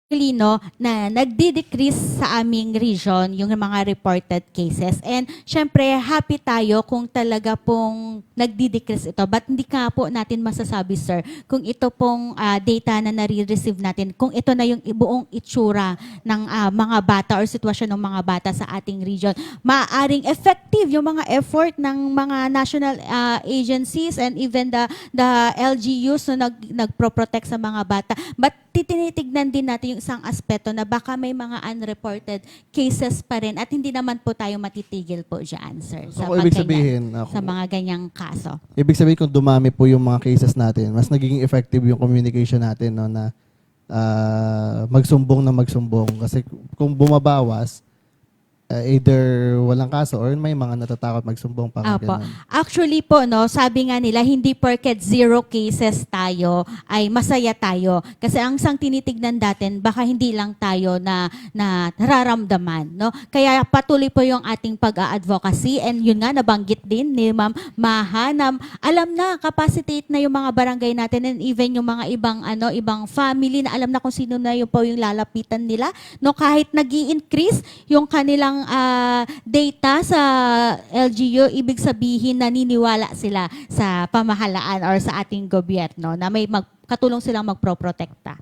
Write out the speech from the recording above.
No, na nagdi-decrease sa aming region yung mga reported cases. And syempre, happy tayo kung talaga pong nagdi-decrease ito. But hindi ka po natin masasabi, sir, kung ito pong data na nare-receive natin, kung ito na yung buong itsura ng mga bata or sitwasyon ng mga bata sa ating region. Maaaring effective yung mga effort ng mga national agencies and even the LGUs na nagpro-protect sa mga bata. But tinitignan din natin yung isang aspeto na baka may mga unreported cases pa rin at hindi naman po tayo matitigil po dyan, sir. So, kung ibig sabihin, sa mga ganyang kaso. ibig sabihin kung dumami po yung mga cases natin, mas nagiging effective yung communication natin, no, na magsumbong na magsumbong. Kasi kung bumabawas, either walang kaso or may mga natatakot magsumbong pa. Apo. Actually po, no, sabi nga nila, hindi porket 0 cases tayo ay masaya tayo. Kasi ang isang tinitignan natin, baka hindi lang tayo na nararamdaman. No? Kaya patuloy po yung ating pag-a-advocacy and yun nga, nabanggit din ni Ma'am Maha na alam na, capacitate na yung mga barangay natin and even yung mga ibang family na alam na kung sino na yung po yung lalapitan nila. No? Kahit nag-i-increase yung kanilang data sa LGU, ibig sabihin naniniwala sila sa pamahalaan or sa ating gobyerno na may katulong silang magproprotekta.